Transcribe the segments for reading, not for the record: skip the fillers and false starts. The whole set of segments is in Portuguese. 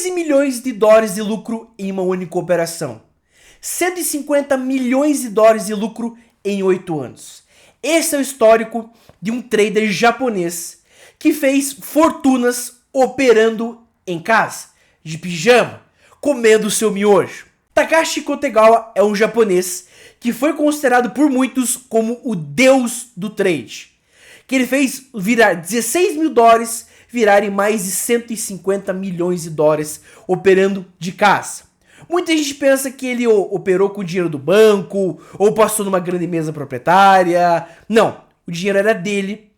15 milhões de dólares de lucro em uma única operação. 150 milhões de dólares de lucro em 8 anos. Esse é o histórico de um trader japonês que fez fortunas operando em casa, de pijama, comendo seu miojo. Takashi Kotegawa é um japonês que foi considerado por muitos como o deus do trade, que ele fez virar 16 mil dólares virarem mais de 150 milhões de dólares operando de casa. Muita gente pensa que ele operou com o dinheiro do banco ou passou numa grande mesa proprietária. Não, o dinheiro era dele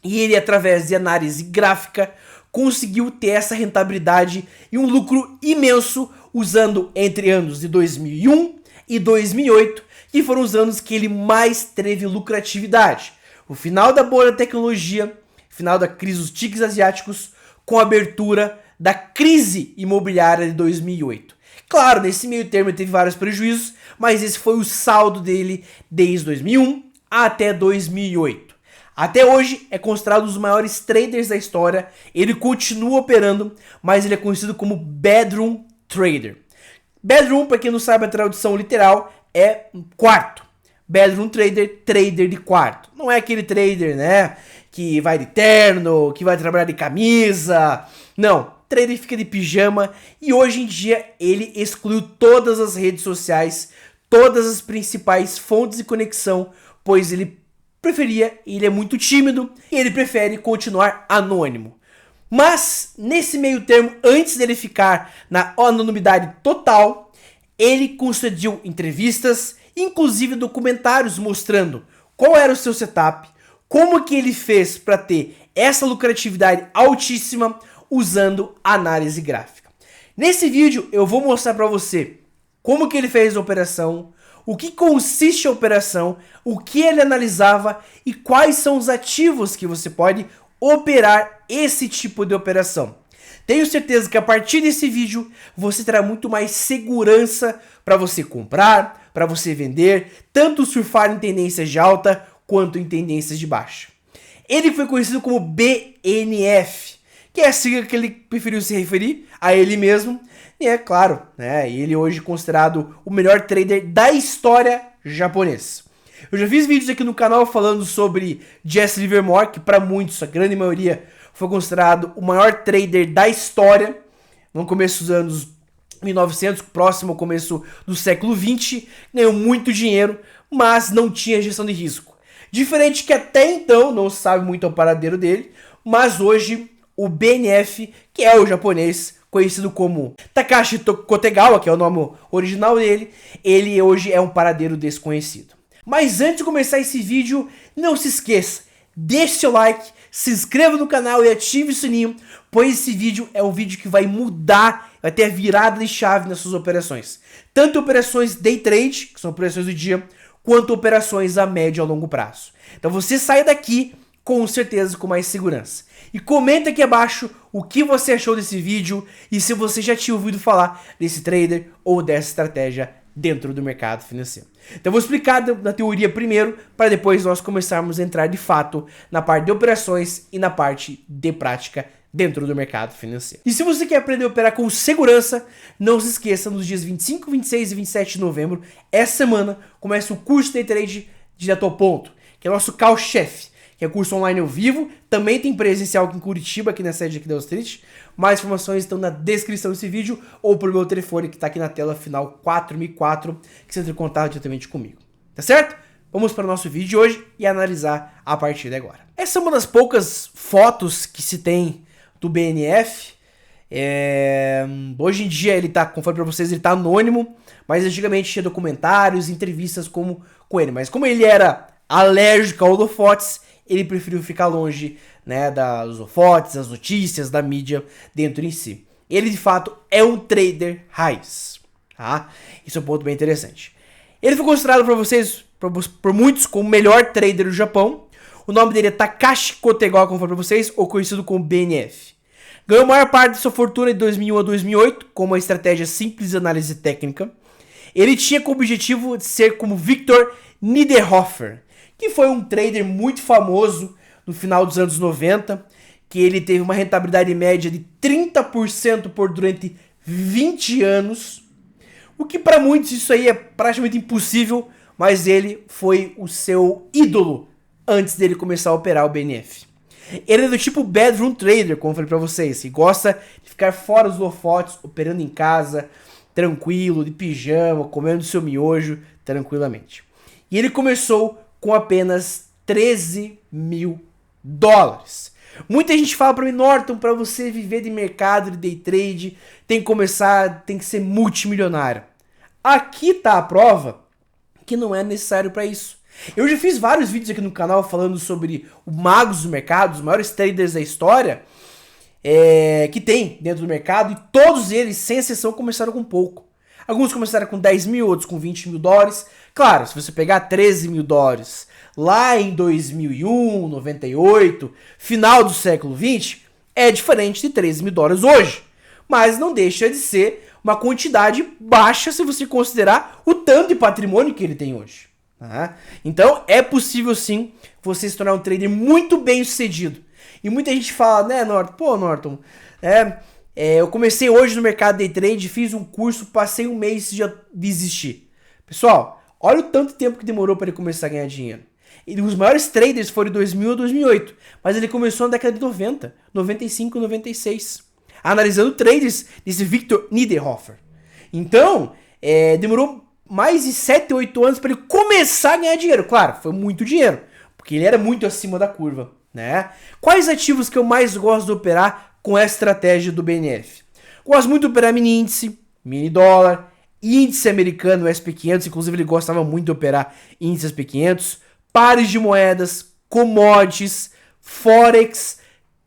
e ele, através de análise gráfica, conseguiu ter essa rentabilidade e um lucro imenso usando entre anos de 2001 e 2008, que foram os anos que ele mais teve lucratividade. O final da bolha da tecnologia, final da crise dos tigres asiáticos, com a abertura da crise imobiliária de 2008. Claro, nesse meio termo ele teve vários prejuízos, mas esse foi o saldo dele desde 2001 até 2008. Até hoje é considerado um dos maiores traders da história, ele continua operando, mas ele é conhecido como Bedroom Trader. Bedroom, para quem não sabe a tradução literal, é um quarto. Bedroom Trader, trader de quarto. Não é aquele trader, né, que vai de terno, que vai trabalhar de camisa. Não, trader fica de pijama e hoje em dia ele excluiu todas as redes sociais, todas as principais fontes de conexão, pois ele é muito tímido e ele prefere continuar anônimo. Mas, nesse meio termo, antes dele ficar na anonimidade total, ele concedeu entrevistas, inclusive documentários mostrando qual era o seu setup, como que ele fez para ter essa lucratividade altíssima usando análise gráfica. Nesse vídeo eu vou mostrar para você como que ele fez a operação, o que consiste a operação, o que ele analisava e quais são os ativos que você pode operar esse tipo de operação. Tenho certeza que a partir desse vídeo você terá muito mais segurança para você comprar, para você vender, tanto surfar em tendências de alta quanto em tendências de baixa. Ele foi conhecido como BNF, que é a sigla que ele preferiu se referir a ele mesmo. E é claro, né, ele hoje é considerado o melhor trader da história japonesa. Eu já fiz vídeos aqui no canal falando sobre Jesse Livermore, que para muitos, a grande maioria, foi considerado o maior trader da história no começo dos anos 1900, próximo ao começo do século 20, ganhou muito dinheiro, mas não tinha gestão de risco. Diferente que até então não se sabe muito o paradeiro dele, mas hoje o BNF, que é o japonês conhecido como Takashi Kotegawa, que é o nome original dele, ele hoje é um paradeiro desconhecido. Mas antes de começar esse vídeo, não se esqueça, deixe seu like, se inscreva no canal e ative o sininho, pois esse vídeo é um vídeo que vai mudar, vai ter a virada de chave nas suas operações. Tanto operações day trade, que são operações do dia, quanto operações a médio e a longo prazo. Então você sai daqui com certeza com mais segurança. E comenta aqui abaixo o que você achou desse vídeo e se você já tinha ouvido falar desse trader ou dessa estratégia dentro do mercado financeiro. Então eu vou explicar na teoria primeiro, para depois nós começarmos a entrar de fato na parte de operações e na parte de prática dentro do mercado financeiro. E se você quer aprender a operar com segurança, não se esqueça, nos dias 25, 26 e 27 de novembro, essa semana, começa o curso de trade direto ao ponto, que é o nosso carro-chefe, que é curso online ao vivo, também tem presencial aqui em Curitiba, aqui na sede aqui da Wall Street. Mais informações estão na descrição desse vídeo ou por meu telefone que está aqui na tela, final 4004, que você entra em contato diretamente comigo. Tá certo? Vamos para o nosso vídeo de hoje e analisar a partir de agora. Essa é uma das poucas fotos que se tem do BNF. Hoje em dia ele tá, conforme para vocês, ele tá anônimo, mas antigamente tinha documentários, entrevistas com ele. Mas como ele era alérgico a holofotes, ele preferiu ficar longe, né, dos holofotes, das notícias, da mídia dentro em si. Ele de fato é um trader raiz, tá? Isso é um ponto bem interessante. Ele foi considerado para vocês, por muitos, como o melhor trader do Japão. O nome dele é Takashi Kotegawa, como falei para vocês, ou conhecido como BNF. Ganhou a maior parte de sua fortuna de 2001 a 2008 com uma estratégia simples de análise técnica. Ele tinha como objetivo de ser como Victor Niederhofer, que foi um trader muito famoso no final dos anos 90, que ele teve uma rentabilidade média de 30% durante 20 anos, o que para muitos isso aí é praticamente impossível, mas ele foi o seu ídolo antes dele começar a operar o BNF. Ele é do tipo bedroom trader, como eu falei pra vocês, que gosta de ficar fora dos holofotes, operando em casa, tranquilo, de pijama, comendo seu miojo tranquilamente. E ele começou com apenas 13 mil dólares. Muita gente fala pra mim, Norton, pra você viver de mercado, de day trade, tem que ser multimilionário. Aqui tá a prova que não é necessário pra isso. Eu já fiz vários vídeos aqui no canal falando sobre o magos do mercado, os maiores traders da história que tem dentro do mercado, e todos eles, sem exceção, começaram com pouco. Alguns começaram com 10 mil, outros com 20 mil dólares. Claro, se você pegar 13 mil dólares lá em 2001, 98, final do século 20, é diferente de 13 mil dólares hoje. Mas não deixa de ser uma quantidade baixa se você considerar o tanto de patrimônio que ele tem hoje. Tá? Então é possível sim você se tornar um trader muito bem sucedido. E muita gente fala, né, Norton? Pô, Norton, eu comecei hoje no mercado day trade, fiz um curso, passei um mês e já desisti. Pessoal, olha o tanto de tempo que demorou para ele começar a ganhar dinheiro. E os maiores traders foram em 2000 a 2008, mas ele começou na década de 90, 95, 96, analisando traders desse Victor Niederhofer. Então, demorou mais de 7, 8 anos para ele começar a ganhar dinheiro. Claro, foi muito dinheiro, porque ele era muito acima da curva, né? Quais ativos que eu mais gosto de operar com essa estratégia do BNF? Gosto muito de operar mini índice, mini dólar, índice americano, SP500, inclusive ele gostava muito de operar índice SP500, pares de moedas, commodities, forex,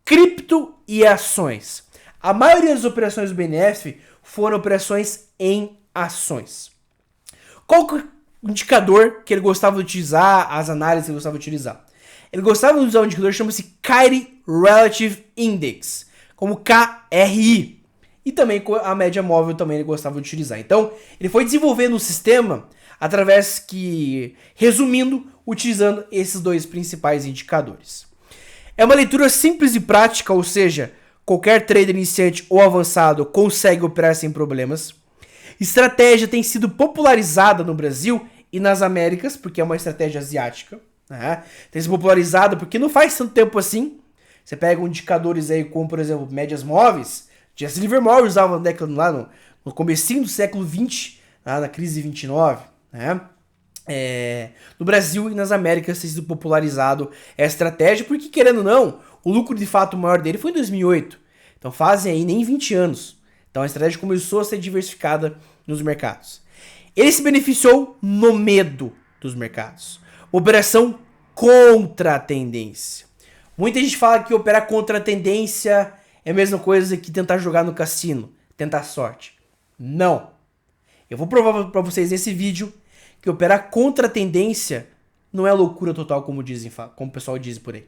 cripto e ações. A maioria das operações do BNF foram operações em ações. Qual que é o indicador que ele gostava de utilizar, as análises que ele gostava de utilizar? Ele gostava de usar um indicador que chama-se Kyrie Relative Index, como KRI. E também a média móvel também ele gostava de utilizar. Então, ele foi desenvolvendo um sistema através que, resumindo, utilizando esses dois principais indicadores. É uma leitura simples e prática, ou seja, qualquer trader iniciante ou avançado consegue operar sem problemas. Estratégia tem sido popularizada no Brasil e nas Américas, porque é uma estratégia asiática. Né? Tem sido popularizada porque não faz tanto tempo assim. Você pega indicadores aí como, por exemplo, médias móveis. Jesse Livermore usava lá no comecinho do século XX, na crise de 29. Né? No Brasil e nas Américas tem sido popularizado essa estratégia, porque, querendo ou não, o lucro de fato maior dele foi em 2008. Então fazem aí nem 20 anos. Então a estratégia começou a ser diversificada nos mercados. Ele se beneficiou no medo dos mercados. Operação contra a tendência. Muita gente fala que operar contra a tendência é a mesma coisa que tentar jogar no cassino, tentar sorte. Não. Eu vou provar para vocês nesse vídeo que operar contra a tendência não é loucura total, como o pessoal diz por aí.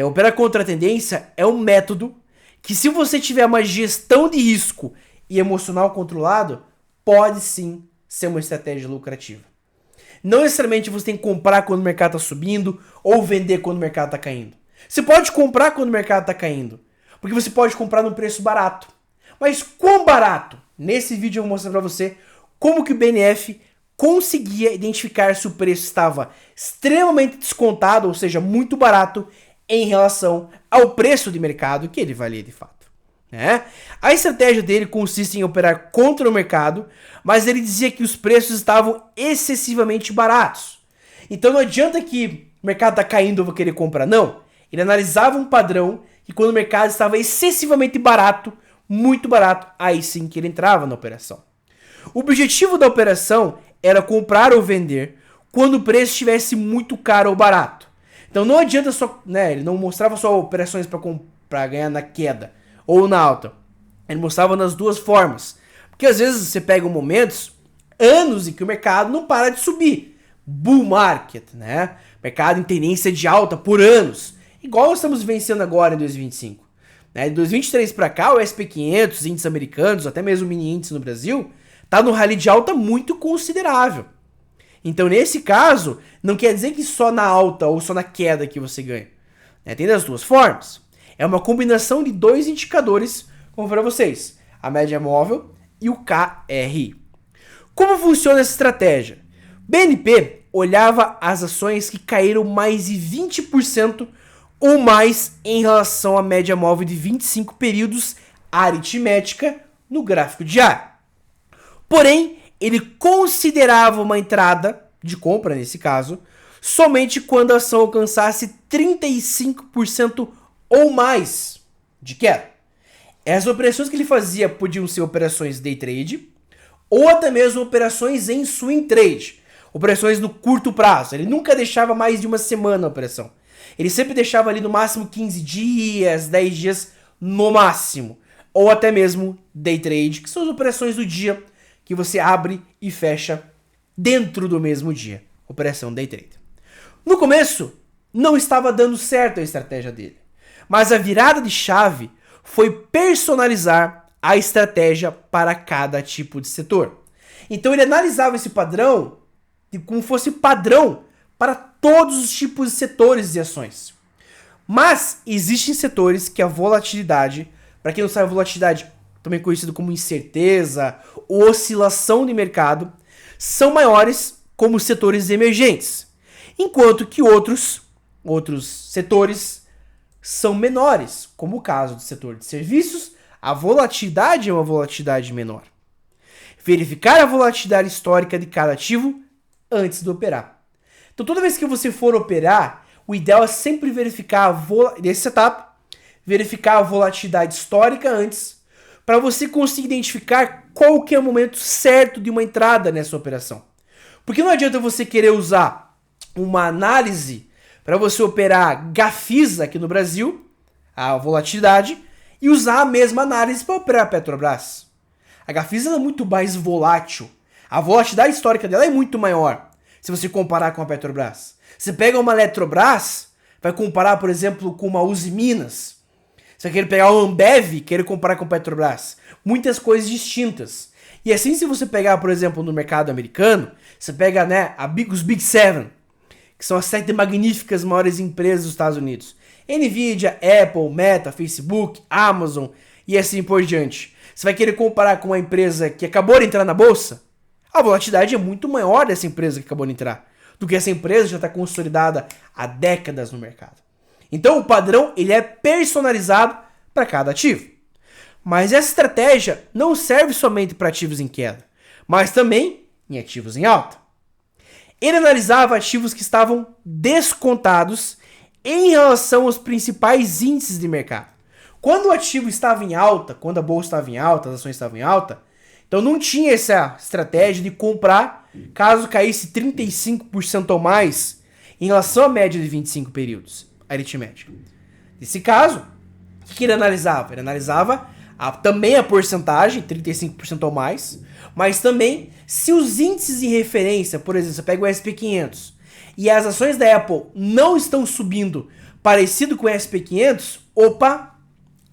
Operar contra a tendência é um método que, se você tiver uma gestão de risco e emocional controlado, pode sim ser uma estratégia lucrativa. Não necessariamente você tem que comprar quando o mercado está subindo ou vender quando o mercado está caindo. Você pode comprar quando o mercado está caindo, porque você pode comprar num preço barato. Mas quão barato? Nesse vídeo eu vou mostrar para você como que o BNF conseguia identificar se o preço estava extremamente descontado, ou seja, muito barato, em relação ao preço de mercado que ele valia de fato. A estratégia dele consiste em operar contra o mercado, mas ele dizia que os preços estavam excessivamente baratos. Então não adianta que o mercado está caindo eu vou querer comprar, não. Ele analisava um padrão que, quando o mercado estava excessivamente barato, muito barato, aí sim que ele entrava na operação. O objetivo da operação era comprar ou vender quando o preço estivesse muito caro ou barato. Então não adianta só, ele não mostrava só operações para ganhar na queda ou na alta. Ele mostrava nas duas formas. Porque às vezes você pega momentos, anos em que o mercado não para de subir. Bull market, mercado em tendência de alta por anos. Igual nós estamos vivenciando agora em 2025. De 2023 para cá, o SP500, índices americanos, até mesmo o mini índice no Brasil, está no rally de alta muito considerável. Então, nesse caso, não quer dizer que só na alta ou só na queda que você ganha. Tem das duas formas. É uma combinação de dois indicadores, como para vocês. a média móvel, e o KRI. Como funciona essa estratégia? BNP olhava as ações que caíram mais de 20% ou mais em relação à média móvel de 25 períodos aritmética no gráfico diário. Porém, ele considerava uma entrada de compra, nesse caso, somente quando a ação alcançasse 35% ou mais de queda. As operações que ele fazia podiam ser operações day trade ou até mesmo operações em swing trade, operações no curto prazo. Ele nunca deixava mais de uma semana a operação. Ele sempre deixava ali no máximo 15 dias, 10 dias no máximo. Ou até mesmo day trade, que são as operações do dia que você abre e fecha dentro do mesmo dia. Operação day trade. No começo, não estava dando certo a estratégia dele. Mas a virada de chave foi personalizar a estratégia para cada tipo de setor. Então ele analisava esse padrão como fosse padrão para todos os tipos de setores e ações. Mas existem setores que a volatilidade, para quem não sabe, a volatilidade, também conhecido como incerteza ou oscilação de mercado, são maiores como setores emergentes, enquanto que outros setores são menores, como o caso do setor de serviços, a volatilidade é uma volatilidade menor. Verificar a volatilidade histórica de cada ativo antes de operar. Então toda vez que você for operar, o ideal é sempre verificar nesse setup, verificar a volatilidade histórica antes, para você conseguir identificar qual que é o momento certo de uma entrada nessa operação. Porque não adianta você querer usar uma análise para você operar Gafisa aqui no Brasil, a volatilidade, e usar a mesma análise para operar a Petrobras. A Gafisa é muito mais volátil. A volatilidade histórica dela é muito maior se você comparar com a Petrobras. Você pega uma Eletrobras, vai comparar, por exemplo, com uma Uzi Minas. Você vai querer pegar uma Ambev e querer comparar com a Petrobras. Muitas coisas distintas. E assim, se você pegar, por exemplo, no mercado americano, você pega, né, os Big Seven, que são as 7 magníficas maiores empresas dos Estados Unidos. Nvidia, Apple, Meta, Facebook, Amazon e assim por diante. Você vai querer comparar com uma empresa que acabou de entrar na bolsa? A volatilidade é muito maior dessa empresa que acabou de entrar do que essa empresa já está consolidada há décadas no mercado. Então o padrão ele é personalizado para cada ativo. Mas essa estratégia não serve somente para ativos em queda, mas também em ativos em alta. Ele analisava ativos que estavam descontados em relação aos principais índices de mercado. Quando o ativo estava em alta, quando a bolsa estava em alta, as ações estavam em alta, então não tinha essa estratégia de comprar caso caísse 35% ou mais em relação à média de 25 períodos aritmética. Nesse caso, o que ele analisava? Ele analisava também a porcentagem, 35% ou mais, mas também se os índices de referência, por exemplo, você pega o SP500 e as ações da Apple não estão subindo parecido com o SP500, opa,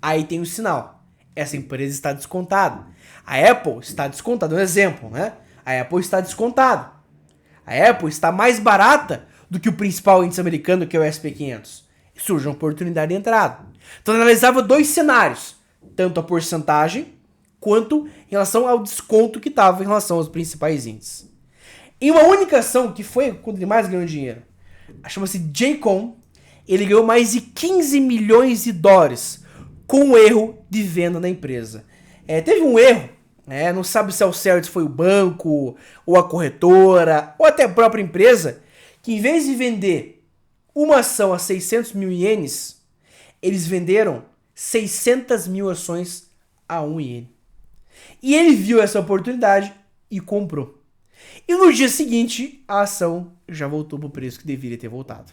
aí tem um sinal. Essa empresa está descontada. A Apple está descontada, um exemplo, né? A Apple está descontada. A Apple está mais barata do que o principal índice americano, que é o SP500. Surge uma oportunidade de entrada. Então analisava 2 cenários, tanto a porcentagem quanto em relação ao desconto que estava em relação aos principais índices. Em uma única ação, que foi quando ele mais ganhou dinheiro, chama-se JCOM, ele ganhou mais de 15 milhões de dólares com o erro de venda na empresa. Teve um erro, não sabe se ao certo foi o banco, ou a corretora, ou até a própria empresa, que em vez de vender uma ação a 600 mil ienes, eles venderam 600 mil ações a 1 iene. E ele viu essa oportunidade e comprou. E no dia seguinte, a ação já voltou para o preço que deveria ter voltado.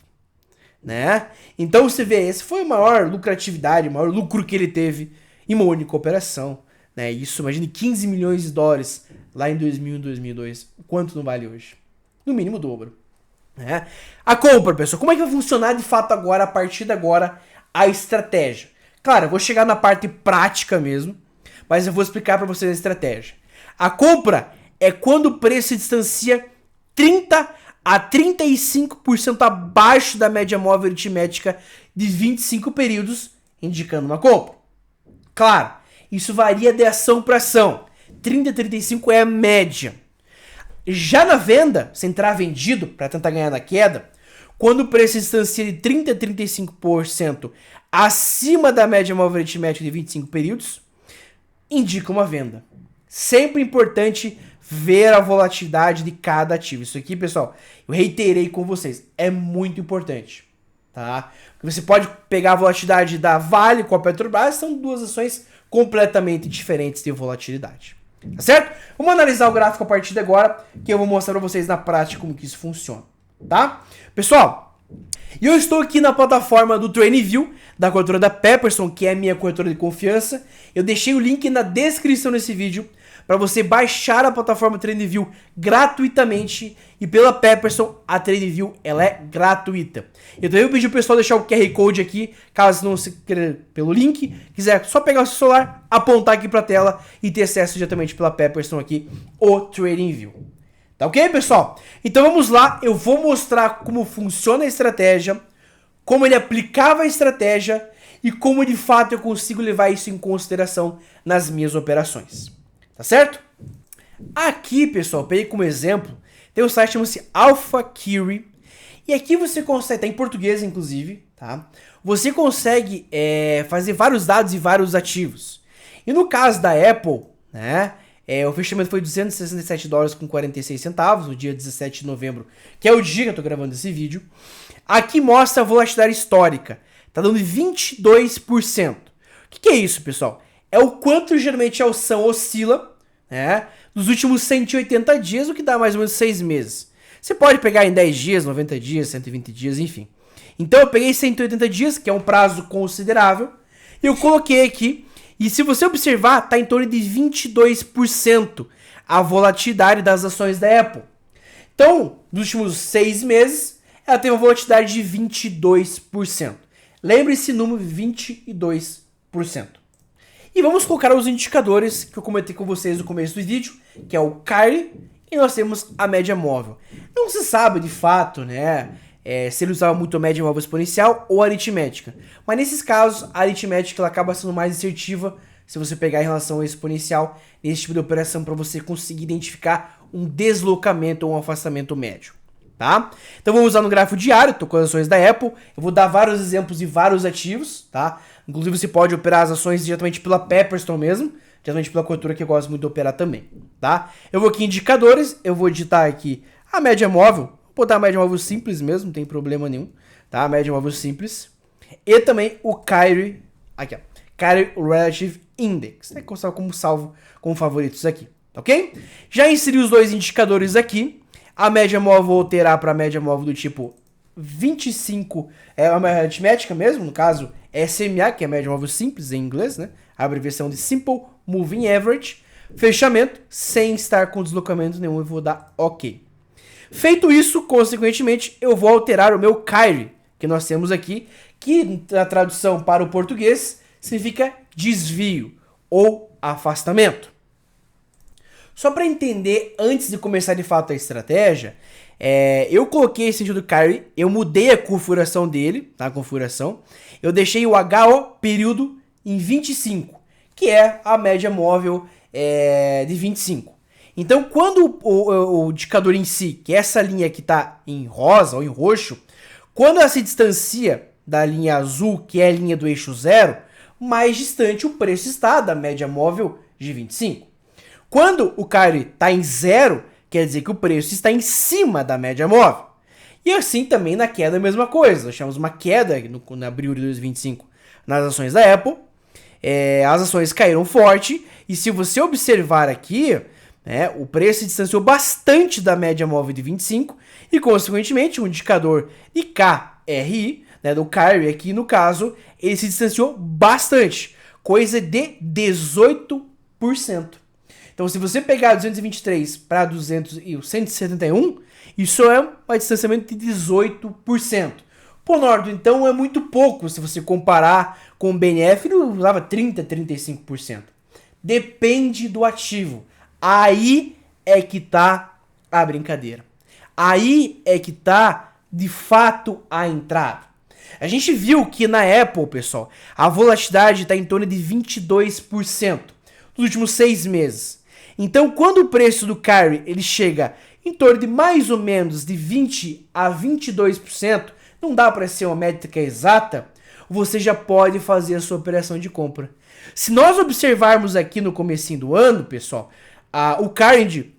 Né? Então você vê, esse foi a maior lucratividade, o maior lucro que ele teve em uma única operação. Né? Isso, imagine 15 milhões de dólares lá em 2000 e 2002. Quanto não vale hoje? No mínimo o dobro. Né? A compra, pessoal, como é que vai funcionar de fato agora, a partir de agora, a estratégia? Claro, eu vou chegar na parte prática mesmo, mas eu vou explicar para vocês a estratégia. A compra é quando o preço se distancia 30 a 35% abaixo da média móvel aritmética de 25 períodos, indicando uma compra. Claro, Isso varia de ação para ação. 30 a 35 é a média. Já na venda, se entrar vendido para tentar ganhar na queda, quando o preço se distancia de 30 a 35% acima da média móvel aritmética de 25 períodos, indica uma venda. Sempre importante ver a volatilidade de cada ativo. Isso aqui, pessoal, eu reiterei com vocês, é muito importante, tá? Porque você pode pegar a volatilidade da Vale com a Petrobras, são duas ações completamente diferentes de volatilidade. Tá certo? Vamos analisar o gráfico a partir de agora, que eu vou mostrar para vocês na prática como que isso funciona, tá? Pessoal, eu estou aqui na plataforma do TradingView, da corretora da Pepperson, que é a minha corretora de confiança. Eu deixei o link na descrição desse vídeo para você baixar a plataforma TradingView gratuitamente, e pela Pepperson a TradingView ela é gratuita. Eu também vou pedir o pessoal deixar o QR Code aqui, caso não se queira pelo link, quiser só pegar o seu celular, apontar aqui para a tela e ter acesso diretamente pela Pepperson aqui, o TradingView. Tá ok, pessoal? Então vamos lá, eu vou mostrar como funciona a estratégia, como ele aplicava a estratégia e como de fato eu consigo levar isso em consideração nas minhas operações. Tá certo? Aqui, pessoal, peguei como exemplo, tem um site que chama-se AlphaKiri, e aqui você consegue, tá em português inclusive, tá? Você consegue fazer vários dados e vários ativos. E no caso da Apple, né, o fechamento foi $267,46 no dia 17 de novembro, que é o dia que eu tô gravando esse vídeo. Aqui mostra a volatilidade histórica, tá dando 22%. O que é isso, pessoal? É o quanto geralmente a ação oscila, né, nos últimos 180 dias, o que dá mais ou menos 6 meses. Você pode pegar em 10 dias, 90 dias, 120 dias, enfim. Então eu peguei 180 dias, que é um prazo considerável, e eu coloquei aqui, e se você observar, está em torno de 22% a volatilidade das ações da Apple. Então, nos últimos 6 meses, ela teve uma volatilidade de 22%. Lembre esse número, 22%. E vamos colocar os indicadores que eu comentei com vocês no começo do vídeo, que é o Kyrie, e nós temos a média móvel. Não se sabe de fato, né, se ele usava muito a média móvel exponencial ou a aritmética. Mas nesses casos, a aritmética ela acaba sendo mais assertiva se você pegar em relação ao exponencial, nesse tipo de operação, para você conseguir identificar um deslocamento ou um afastamento médio. Tá? Então vamos usar no gráfico diário, estou com as ações da Apple, eu vou dar vários exemplos de vários ativos, tá? Inclusive você pode operar as ações diretamente pela Pepperson mesmo, diretamente pela corretora que eu gosto muito de operar também, tá? Eu vou aqui em indicadores, eu vou digitar aqui a média móvel, vou botar a média móvel simples mesmo, não tem problema nenhum, tá? A média móvel simples, e também o Kyrie, aqui ó, Kyrie Relative Index, né? Como salvo como favoritos aqui, ok? Já inseri os dois indicadores aqui. A média móvel vou alterar para a média móvel do tipo 25, é uma aritmética mesmo, no caso SMA, que é a média móvel simples em inglês, né? A abreviação de Simple Moving Average. Fechamento, sem estar com deslocamento nenhum, eu vou dar OK. Feito isso, consequentemente, eu vou alterar o meu Kyrie, que nós temos aqui, que na tradução para o português significa desvio ou afastamento. Só para entender, antes de começar de fato a estratégia, eu coloquei esse sentido do Kyrie, eu mudei a configuração dele, tá? A configuração, eu deixei o HO período em 25, que é a média móvel de 25. Então, quando o indicador em si, que é essa linha que está em rosa ou em roxo, quando ela se distancia da linha azul, que é a linha do eixo zero, mais distante o preço está da média móvel de 25. Quando o Kyrie está em zero, quer dizer que o preço está em cima da média móvel. E assim também na queda a mesma coisa. Nós tivemos uma queda no abril de 2025 nas ações da Apple. As ações caíram forte. E se você observar aqui, né, o preço se distanciou bastante da média móvel de 25. E consequentemente o indicador de KRI, né, do Kyrie aqui no caso, ele se distanciou bastante. Coisa de 18%. Então, se você pegar 223 para 200 e o 171, isso é um distanciamento de 18%. Pô, Norton, então é muito pouco se você comparar com o BNF, ele usava 30, 35%. Depende do ativo. Aí é que tá a brincadeira. Aí é que tá, de fato, a entrada. A gente viu que na Apple, pessoal, a volatilidade está em torno de 22% nos últimos 6 meses. Então, quando o preço do carry ele chega em torno de mais ou menos de 20 a 22%, não dá para ser uma métrica exata, você já pode fazer a sua operação de compra. Se nós observarmos aqui no comecinho do ano, pessoal, o carry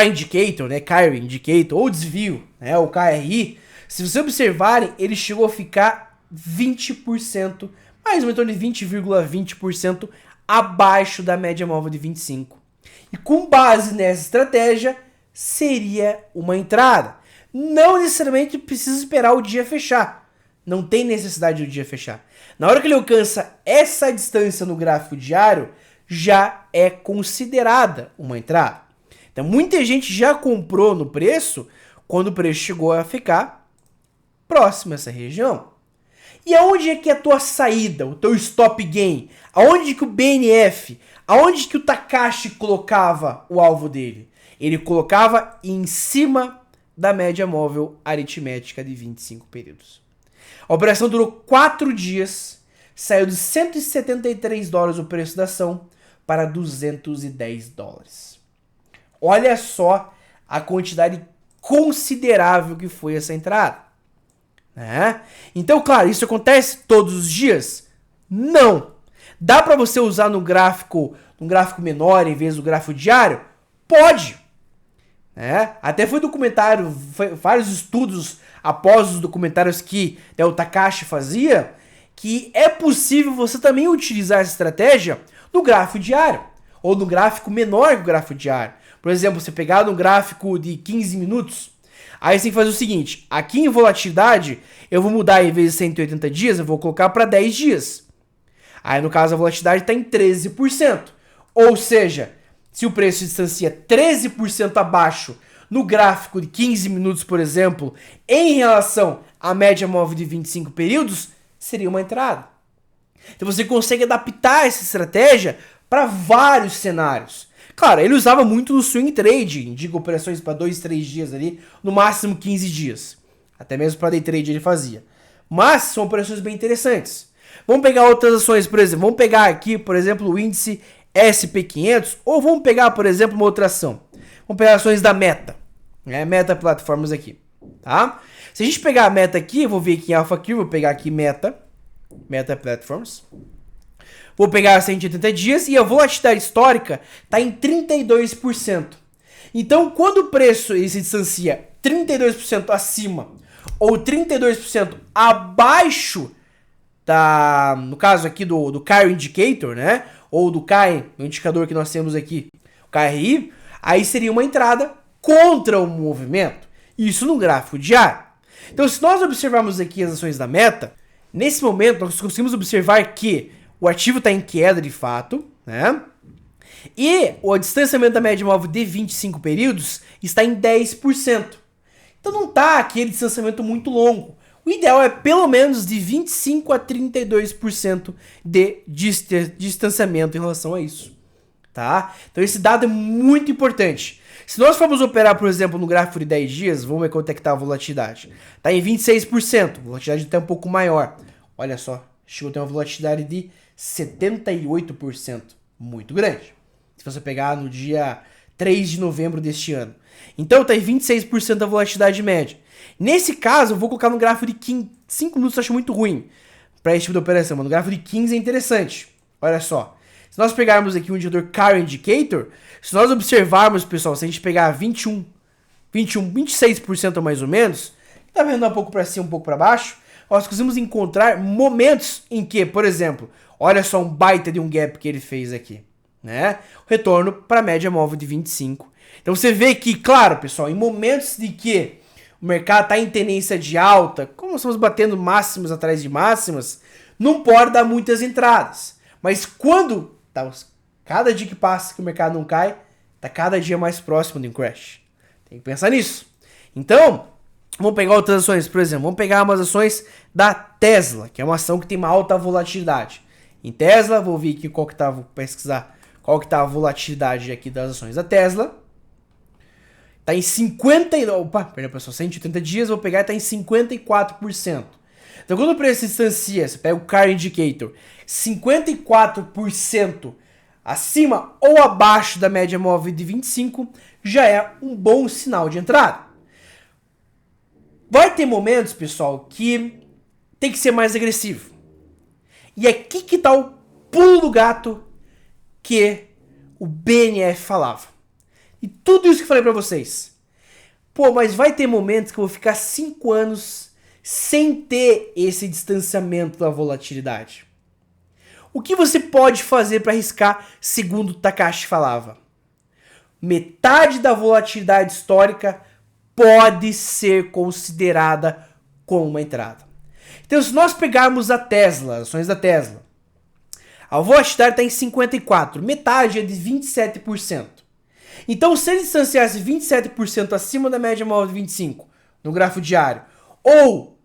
indicator, né, carry indicator ou desvio, né, o KRI, se vocês observarem, ele chegou a ficar 20%, mais ou menos de 20,20% abaixo da média móvel de 25. E com base nessa estratégia, seria uma entrada. Não necessariamente precisa esperar o dia fechar. Não tem necessidade do dia fechar. Na hora que ele alcança essa distância no gráfico diário, já é considerada uma entrada. Então muita gente já comprou no preço quando o preço chegou a ficar próximo a essa região. E aonde é que é a tua saída, o teu stop gain? Aonde que o BNF, aonde que o Takashi colocava o alvo dele? Ele colocava em cima da média móvel aritmética de 25 períodos. A operação durou 4 dias, saiu de $173 o preço da ação para $210. Olha só a quantidade considerável que foi essa entrada. Né? Então, claro, isso acontece todos os dias? Não. Dá para você usar num gráfico menor em vez do gráfico diário? Pode. Até foi documentário, vários estudos após os documentários que o Takashi fazia, que é possível você também utilizar essa estratégia no gráfico diário, ou no gráfico menor que o gráfico diário. Por exemplo, você pegar no gráfico de 15 minutos, aí você tem que fazer o seguinte, aqui em volatilidade, eu vou mudar em vez de 180 dias, eu vou colocar para 10 dias. Aí no caso a volatilidade está em 13%, ou seja, se o preço se distancia 13% abaixo no gráfico de 15 minutos, por exemplo, em relação à média móvel de 25 períodos, seria uma entrada. Então você consegue adaptar essa estratégia para vários cenários. Claro, ele usava muito no swing trade, indica operações para 2, 3 dias ali, no máximo 15 dias. Até mesmo para day trade ele fazia. Mas são operações bem interessantes. Vamos pegar outras ações, por exemplo, vamos pegar aqui, por exemplo, o índice SP500, ou vamos pegar, por exemplo, uma outra ação. Vamos pegar ações da Meta, Meta Platforms aqui, tá? Se a gente pegar a Meta aqui, eu vou vir aqui em AlphaQ, vou pegar aqui Meta Platforms. Vou pegar 180 dias e a volatilidade histórica está em 32%. Então, quando o preço ele se distancia 32% acima ou 32% abaixo no caso aqui do Carry Indicator, né? Ou do KI, o indicador que nós temos aqui, o KRI, aí seria uma entrada contra o movimento. Isso no gráfico diário. Então, se nós observarmos aqui as ações da Meta, nesse momento nós conseguimos observar que o ativo está em queda de fato, né? E o distanciamento da média móvel de 25 períodos está em 10%. Então não está aquele distanciamento muito longo. O ideal é pelo menos de 25 a 32% de distanciamento em relação a isso. Tá? Então esse dado é muito importante. Se nós formos operar, por exemplo, no gráfico de 10 dias, vamos ver quanto é que está a volatilidade. Está em 26%, volatilidade até um pouco maior. Olha só, chegou a ter uma volatilidade de 78%, muito grande. Se você pegar no dia 3 de novembro deste ano. Então está em 26% da volatilidade média. Nesse caso, eu vou colocar no gráfico de 5 minutos, eu acho muito ruim para esse tipo de operação, mas no gráfico de 15 é interessante. Olha só. Se nós pegarmos aqui um indicador Carry Indicator, se nós observarmos, pessoal, se a gente pegar 26% mais ou menos, tá vendo um pouco para cima, um pouco para baixo, nós conseguimos encontrar momentos em que, por exemplo, olha só um baita de um gap que ele fez aqui, né? O retorno para a média móvel de 25. Então você vê que, claro, pessoal, em momentos de que o mercado está em tendência de alta, como nós estamos batendo máximas atrás de máximas, não pode dar muitas entradas. Mas quando cada dia que passa que o mercado não cai, está cada dia mais próximo de um crash. Tem que pensar nisso. Então, vamos pegar outras ações, por exemplo, vamos pegar umas ações da Tesla, que é uma ação que tem uma alta volatilidade. Em Tesla, vou ver aqui vou pesquisar qual que tá a volatilidade aqui das ações da Tesla. Tá em 180 dias, vou pegar e tá em 54%. Então quando o preço se distancia, você pega o Car Indicator, 54% acima ou abaixo da média móvel de 25, já é um bom sinal de entrada. Vai ter momentos, pessoal, que tem que ser mais agressivo. E aqui que tá o pulo do gato que o BNF falava. E tudo isso que eu falei pra vocês. Pô, mas vai ter momentos que eu vou ficar 5 anos sem ter esse distanciamento da volatilidade. O que você pode fazer para arriscar, segundo o Takashi falava? Metade da volatilidade histórica pode ser considerada como uma entrada. Então, se nós pegarmos a Tesla, ações da Tesla, a volatilidade está em 54%, metade é de 27%. Então, se ele distanciasse 27% acima da média móvel de 25 no gráfico diário, ou,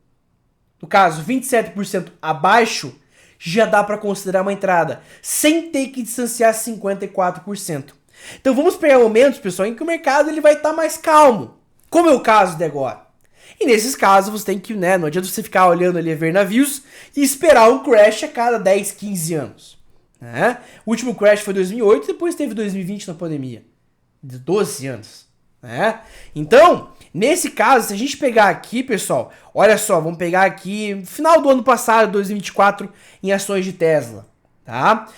no caso, 27% abaixo, já dá para considerar uma entrada, sem ter que distanciar 54%. Então, vamos pegar momentos, pessoal, em que o mercado ele vai estar mais calmo, como é o caso de agora. E nesses casos, você tem que, não adianta você ficar olhando ali, ver navios e esperar um crash a cada 10, 15 anos. Né? O último crash foi 2008, depois teve 2020 na pandemia. De 12 anos. Né? Então, nesse caso, se a gente pegar aqui, pessoal, olha só, vamos pegar aqui final do ano passado, 2024, em ações de Tesla. Tá?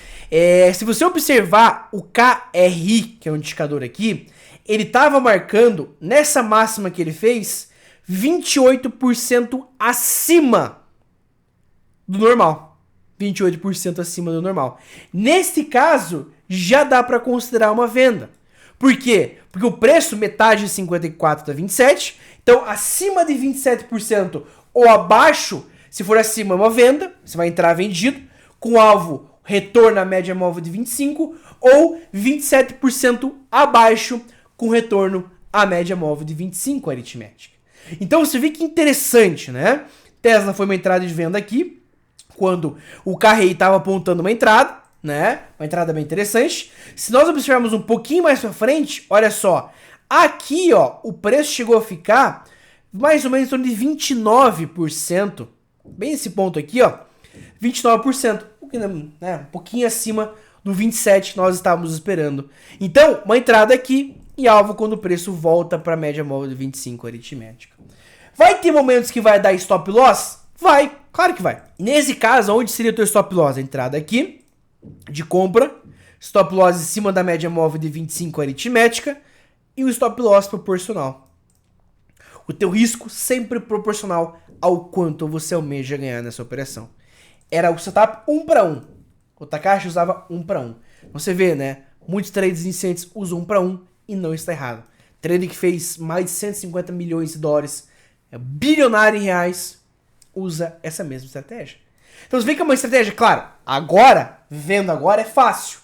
Se você observar o KRI, que é um indicador aqui, ele estava marcando, nessa máxima que ele fez, 28% acima do normal. 28% acima do normal. Nesse caso, já dá para considerar uma venda. Por quê? Porque o preço, metade de 54 dá 27. Então, acima de 27% ou abaixo, se for acima, é uma venda. Você vai entrar vendido. Com alvo, retorno à média móvel de 25. Ou 27% abaixo, com retorno à média móvel de 25 aritmética. Então, você vê que interessante, né? Tesla foi uma entrada de venda aqui, quando o KRI estava apontando uma entrada, né? Uma entrada bem interessante. Se nós observarmos um pouquinho mais para frente, olha só. Aqui, ó, o preço chegou a ficar mais ou menos em torno de 29%. Bem esse ponto aqui, ó. 29%. Um pouquinho acima do 27% que nós estávamos esperando. Então, uma entrada aqui e alvo quando o preço volta para a média móvel de 25 aritmética. Vai ter momentos que vai dar stop loss? Vai, claro que vai. Nesse caso, onde seria o teu stop loss? A entrada aqui, de compra, stop loss em cima da média móvel de 25 aritmética e o stop loss proporcional. O teu risco sempre proporcional ao quanto você almeja ganhar nessa operação. Era o setup 1 para 1. O Takashi usava 1 para 1. Você vê, né? Muitos traders iniciantes usam 1 para 1 e não está errado. Trader que fez mais de 150 milhões de dólares, é bilionário em reais, usa essa mesma estratégia. Então você vê que é uma estratégia, claro, vendo agora é fácil.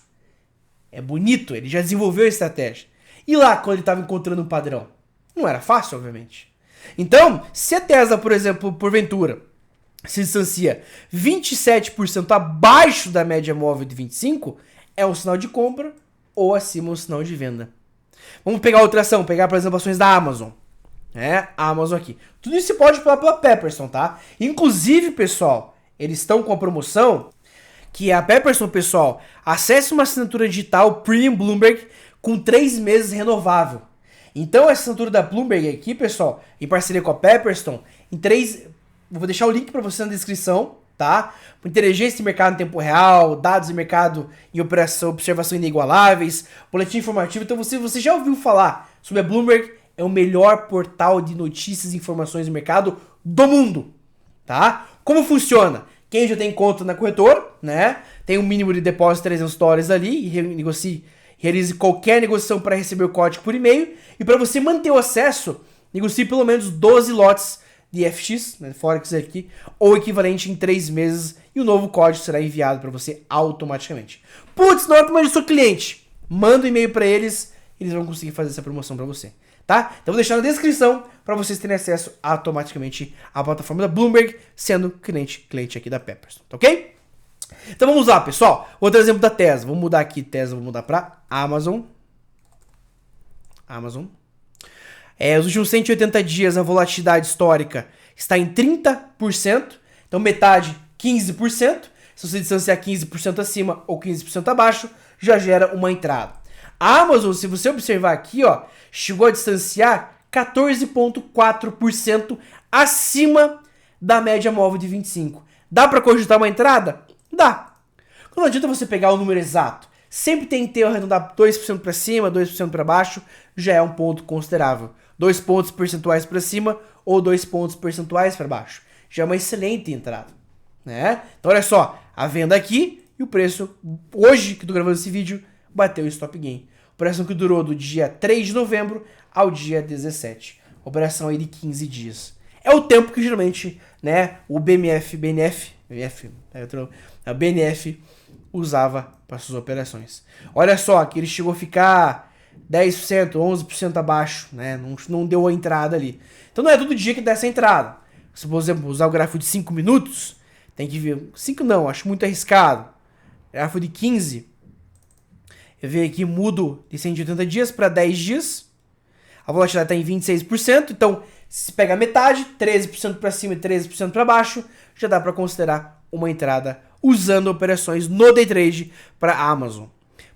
É bonito, ele já desenvolveu a estratégia. E lá, quando ele estava encontrando um padrão? Não era fácil, obviamente. Então, se a Tesla, por exemplo, porventura, se distancia 27% abaixo da média móvel de 25, é um sinal de compra ou acima um sinal de venda. Vamos pegar outra ação, pegar, por exemplo, ações da Amazon. A Amazon aqui. Tudo isso se pode falar pela Pepperson, tá? Inclusive, pessoal, eles estão com a promoção que a Pepperson, pessoal, acesse uma assinatura digital Premium Bloomberg com 3 meses renovável. Então, essa assinatura da Bloomberg aqui, pessoal, em parceria com a Pepperson, vou deixar o link para você na descrição, tá? Inteligência de mercado em tempo real, dados de mercado em observação inigualáveis, boletim informativo. Então, você já ouviu falar sobre a Bloomberg? É o melhor portal de notícias e informações de mercado do mundo, tá? Como funciona? Quem já tem conta na corretora, né? Tem um mínimo de depósito de $300 ali e realize qualquer negociação para receber o código por e-mail. E para você manter o acesso, negocie pelo menos 12 lotes de FX, né, Forex aqui, ou equivalente em 3 meses, e o novo código será enviado para você automaticamente. Putz, não é porque eu sou cliente. Manda um e-mail para eles, eles vão conseguir fazer essa promoção para você. Tá? Então vou deixar na descrição para vocês terem acesso automaticamente à plataforma da Bloomberg, sendo cliente aqui da Pepperson, tá ok? Então vamos lá, pessoal. Outro exemplo da Tesla. Vamos mudar aqui Tesla, vou mudar para Amazon. Os últimos 180 dias a volatilidade histórica está em 30%. Então metade, 15%. Se você distanciar 15% acima ou 15% abaixo, já gera uma entrada. A Amazon, se você observar aqui, ó, chegou a distanciar 14,4% acima da média móvel de 25. Dá para cogitar uma entrada? Dá. Não adianta você pegar o número exato. Sempre tem que ter arredondar 2% para cima, 2% para baixo, já é um ponto considerável. 2 pontos percentuais para cima ou 2 pontos percentuais para baixo. Já é uma excelente entrada, né? Então olha só, a venda aqui e o preço hoje que eu tô gravando esse vídeo bateu o stop gain. Operação que durou do dia 3 de novembro ao dia 17. Operação aí de 15 dias. É o tempo que geralmente, né, o a BNF usava para suas operações. Olha só, que ele chegou a ficar 10%, 11% abaixo, né? Não deu a entrada ali. Então não é todo dia que dá essa entrada. Se, por exemplo, usar o gráfico de 5 minutos, tem que ver. 5 não, acho muito arriscado. Gráfico de 15. Eu venho aqui, mudo de 180 dias para 10 dias. A volatilidade está em 26%. Então, se pegar metade, 13% para cima e 13% para baixo, já dá para considerar uma entrada usando operações no day trade para a Amazon.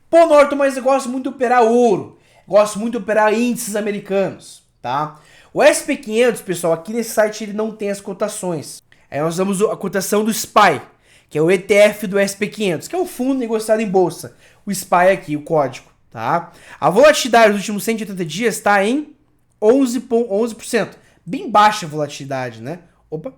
Pô, Norton, mas eu gosto muito de operar ouro. Gosto muito de operar índices americanos, tá? O SP500, pessoal, aqui nesse site ele não tem as cotações. Aí nós usamos a cotação do SPY, que é o ETF do SP500, que é um fundo negociado em bolsa. O SPY aqui, o código, tá? A volatilidade dos últimos 180 dias está em 11%. Bem baixa a volatilidade, né? Opa!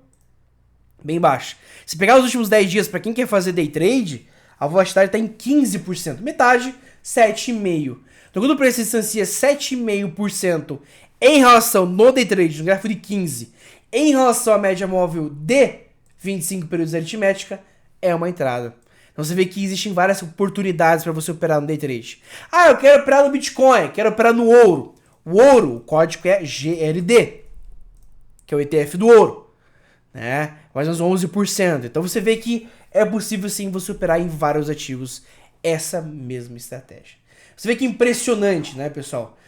Bem baixa. Se pegar os últimos 10 dias, para quem quer fazer day trade, a volatilidade está em 15%. Metade, 7,5%. Então, quando o preço se distancia 7,5% em relação no day trade, no gráfico de 15, em relação à média móvel de 25 períodos de aritmética, é uma entrada. Então, você vê que existem várias oportunidades para você operar no day trade. Ah, eu quero operar no Bitcoin, quero operar no ouro. O ouro, o código é GLD, que é o ETF do ouro, né? Mais uns 11%. Então você vê que é possível sim você operar em vários ativos essa mesma estratégia. Você vê que é impressionante, né, pessoal?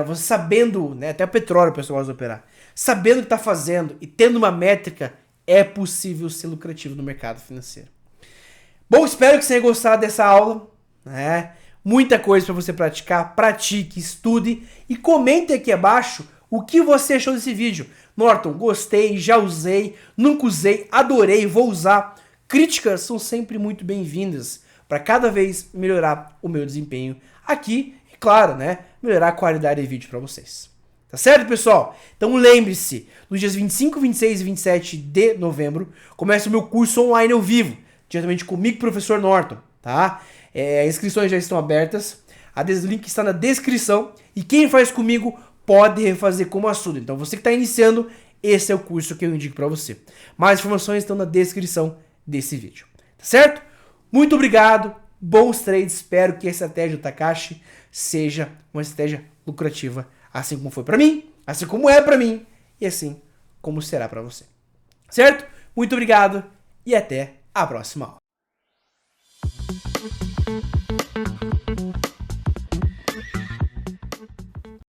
Você sabendo, né, até o petróleo o pessoal gosta de operar. Sabendo o que está fazendo e tendo uma métrica, é possível ser lucrativo no mercado financeiro. Bom, espero que você tenha gostado dessa aula, né? Muita coisa para você praticar, pratique, estude e comente aqui abaixo o que você achou desse vídeo. Norton, gostei, já usei, nunca usei, adorei, vou usar. Críticas são sempre muito bem-vindas para cada vez melhorar o meu desempenho aqui e, claro, né, melhorar a qualidade de vídeo para vocês. Tá certo, pessoal? Então lembre-se, nos dias 25, 26 e 27 de novembro, começa o meu curso online ao vivo, diretamente comigo, professor Norton, tá? As inscrições já estão abertas, o link está na descrição e quem faz comigo pode refazer como assunto. Então você que está iniciando, esse é o curso que eu indico para você. Mais informações estão na descrição desse vídeo, tá certo? Muito obrigado, bons trades, espero que a estratégia do Takashi seja uma estratégia lucrativa, assim como foi para mim, assim como é para mim e assim como será para você. Certo? Muito obrigado e até a próxima aula.